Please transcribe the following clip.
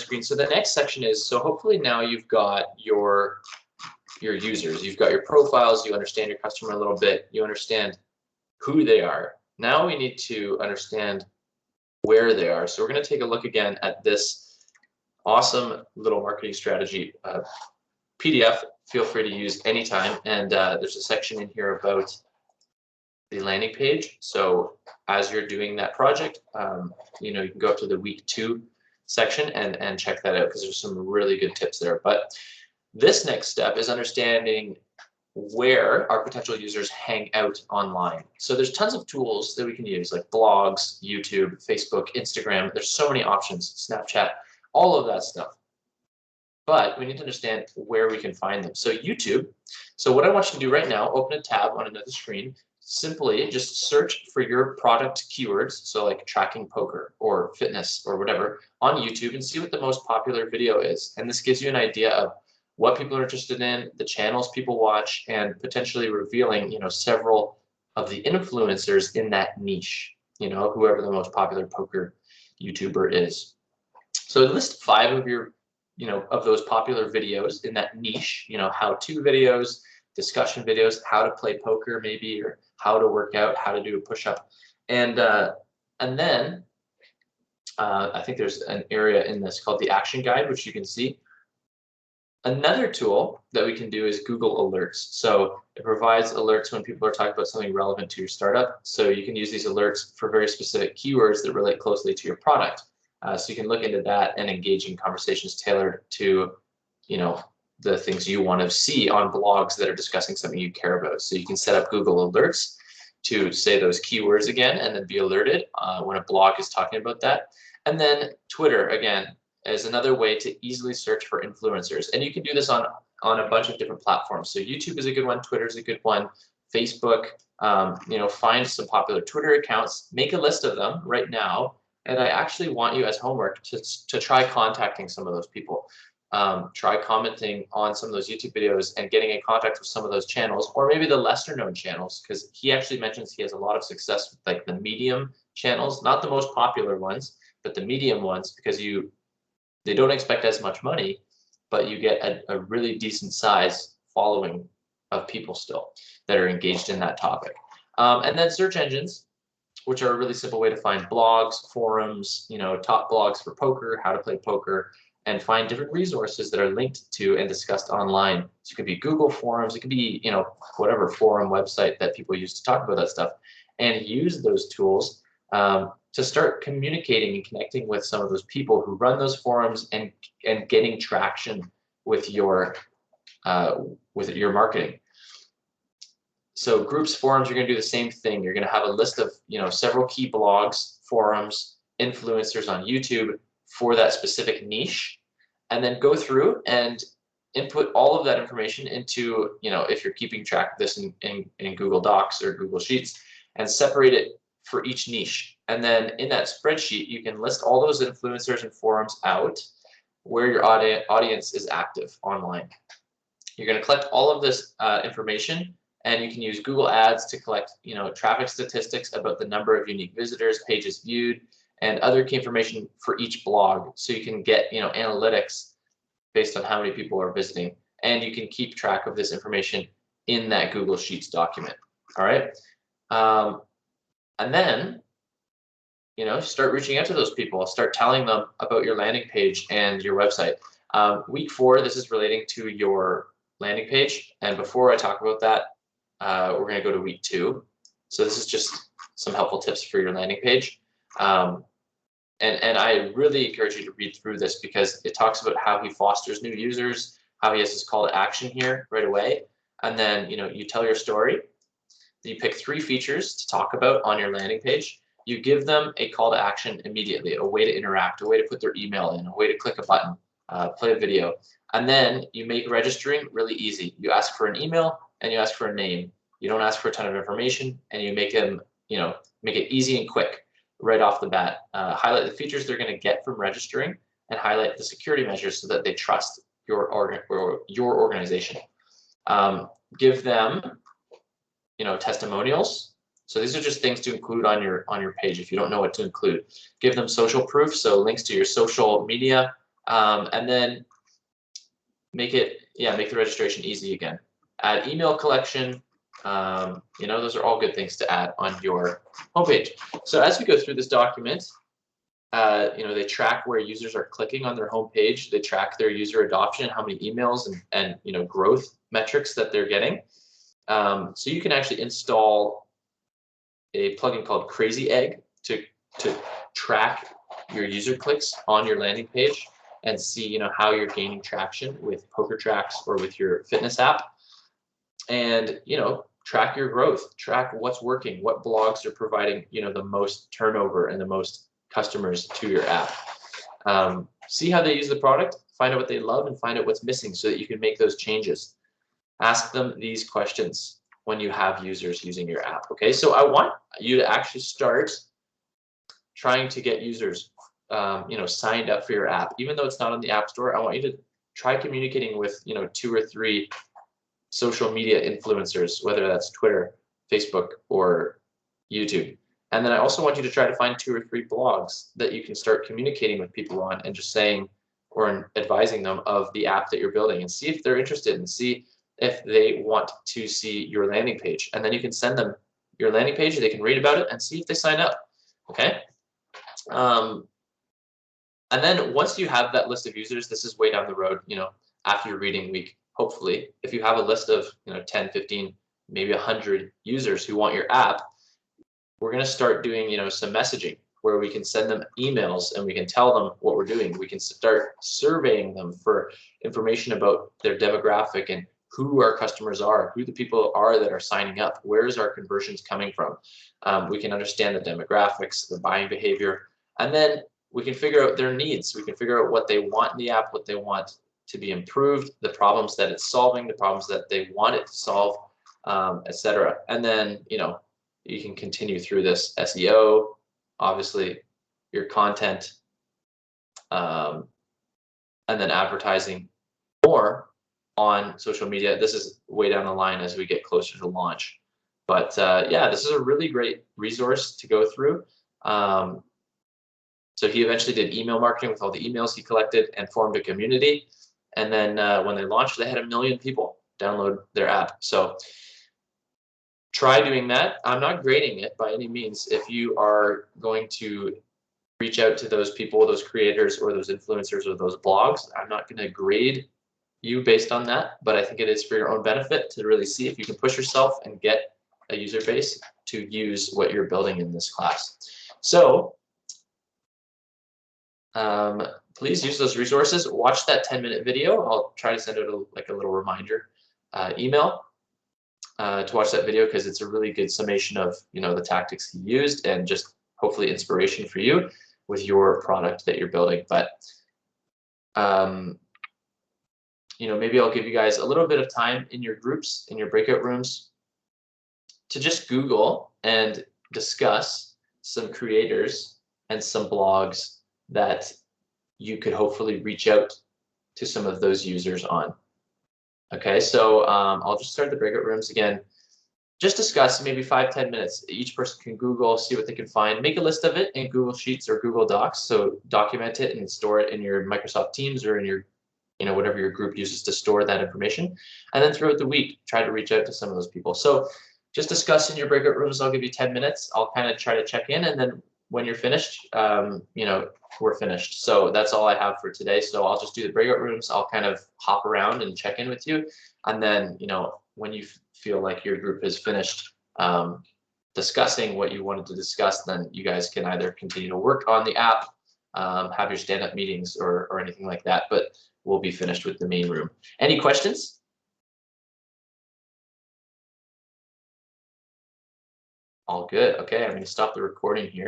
screen. So the next section is, so hopefully now you've got your users, you've got your profiles, you understand your customer a little bit, you understand who they are. Now we need to understand where they are. So we're going to take a look again at this awesome little marketing strategy PDF. Feel free to use anytime. And there's a section in here about the landing page. So as you're doing that project, you know, you can go up to the week 2 section and check that out, because there's some really good tips there. But this next step is understanding where our potential users hang out online. So there's tons of tools that we can use, like blogs, YouTube, Facebook, Instagram. There's so many options, Snapchat, all of that stuff. But we need to understand where we can find them. So YouTube. So what I want you to do right now, open a tab on another screen. Simply just search for your product keywords, so like tracking poker or fitness or whatever, on YouTube, and see what the most popular video is. And this gives you an idea of what people are interested in, the channels people watch, and potentially revealing, you know, several of the influencers in that niche, you know, whoever the most popular poker YouTuber is. So list 5 of your, you know, of those popular videos in that niche, you know, how-to videos, discussion videos, how to play poker maybe, or how to work out, how to do a push-up. And then I think there's an area in this called the action guide, which you can see. Another tool that we can do is Google Alerts. So it provides alerts when people are talking about something relevant to your startup. So you can use these alerts for very specific keywords that relate closely to your product. So you can look into that and engage in conversations tailored to, you know, the things you want to see on blogs that are discussing something you care about. So you can set up Google Alerts to say those keywords again and then be alerted when a blog is talking about that. And then Twitter, again, is another way to easily search for influencers. And you can do this on a bunch of different platforms. So YouTube is a good one, Twitter is a good one, Facebook, you know, find some popular Twitter accounts, make a list of them right now. And I actually want you as homework to try contacting some of those people. Try commenting on some of those YouTube videos and getting in contact with some of those channels, or maybe the lesser known channels, because he actually mentions he has a lot of success with like the medium channels, not the most popular ones, but the medium ones, because they don't expect as much money, but you get a really decent size following of people still that are engaged in that topic. And then search engines, which are a really simple way to find blogs, forums, you know, top blogs for poker, how to play poker, and find different resources that are linked to and discussed online. So it could be Google forums, it could be, you know, whatever forum website that people use to talk about that stuff, and use those tools to start communicating and connecting with some of those people who run those forums and getting traction with your marketing. So groups, forums, you're going to do the same thing. You're going to have a list of, you know, several key blogs, forums, influencers on YouTube for that specific niche, and then go through and input all of that information into, you know, if you're keeping track of this in Google Docs or Google Sheets, and separate it for each niche. And then in that spreadsheet, you can list all those influencers and forums out where your audience is active online. You're going to collect all of this information, and you can use Google Ads to collect, you know, traffic statistics about the number of unique visitors, pages viewed, and other key information for each blog. So you can get, you know, analytics based on how many people are visiting, and you can keep track of this information in that Google Sheets document. All right. And then, you know, start reaching out to those people, start telling them about your landing page and your website. Week 4, this is relating to your landing page. And before I talk about that, we're going to go to week 2. So this is just some helpful tips for your landing page. And I really encourage you to read through this, because it talks about how he fosters new users, how he has his call to action here right away. And then, you know, you tell your story. You pick 3 features to talk about on your landing page. You give them a call to action immediately, a way to interact, a way to put their email in, a way to click a button, play a video. And then you make registering really easy. You ask for an email and you ask for a name. You don't ask for a ton of information, and you make them, you know, make it easy and quick right off the bat. Highlight the features they're going to get from registering, and highlight the security measures so that they trust your organization. Give them, you know, testimonials. So these are just things to include on your page if you don't know what to include. Give them social proof, so links to your social media, And then make the registration easy again. Add email collection. Those are all good things to add on your homepage. So as we go through this document, they track where users are clicking on their homepage. They track their user adoption, how many emails and growth metrics that they're getting. So you can actually install a plugin called Crazy Egg to track your user clicks on your landing page and see how you're gaining traction with Poker Tracks or with your fitness app, and track your growth, track what's working, what blogs are providing the most turnover and the most customers to your app. See how they use the product, find out what they love, and find out what's missing so that you can make those changes. Ask them these questions when you have users using your app. Okay, so I want you to actually start trying to get users signed up for your app. Even though it's not on the App Store, I want you to try communicating with 2 or 3 social media influencers, whether that's Twitter, Facebook, or YouTube. And then I also want you to try to find 2 or 3 blogs that you can start communicating with people on and just saying or advising them of the app that you're building, and see if they're interested and see if they want to see your landing page. And then you can send them your landing page, they can read about it and see if they sign up. Okay. And then once you have that list of users, this is way down the road, after your reading week, hopefully, if you have a list of 10, 15, maybe 100 users who want your app, we're going to start doing some messaging where we can send them emails and we can tell them what we're doing. We can start surveying them for information about their demographic and who our customers are, who the people are that are signing up, where's our conversions coming from. We can understand the demographics, the buying behavior, and then we can figure out their needs. We can figure out what they want in the app, what they want to be improved, the problems that it's solving, the problems that they want it to solve, etc. And then, you can continue through this SEO, obviously, your content, and then advertising more on social media. This is way down the line as we get closer to launch. But yeah, this is a really great resource to go through. So he eventually did email marketing with all the emails he collected and formed a community. And then when they launched, they had 1 million people download their app. So try doing that. I'm not grading it by any means. If you are going to reach out to those people, those creators, or those influencers, or those blogs, I'm not going to grade you based on that, but I think it is for your own benefit to really see if you can push yourself and get a user base to use what you're building in this class. So please use those resources. Watch that 10-minute video. I'll try to send out a little reminder email to watch that video, because it's a really good summation of the tactics he used and just hopefully inspiration for you with your product that you're building. But maybe I'll give you guys a little bit of time in your groups, in your breakout rooms, to just Google and discuss some creators and some blogs that you could hopefully reach out to some of those users on. Okay, so I'll just start the breakout rooms again. Just discuss maybe 5-10 minutes. Each person can Google, see what they can find. Make a list of it in Google Sheets or Google Docs. So document it and store it in your Microsoft Teams or in your, whatever your group uses to store that information. And then throughout the week, try to reach out to some of those people. So just discuss in your breakout rooms. I'll give you 10 minutes. I'll kind of try to check in, and then when you're finished, we're finished. So that's all I have for today. So I'll just do the breakout rooms. I'll kind of hop around and check in with you. And then, when you feel like your group is finished discussing what you wanted to discuss, then you guys can either continue to work on the app, have your stand-up meetings or anything like that, but we'll be finished with the main room. Any questions? All good. Okay, I'm going to stop the recording here.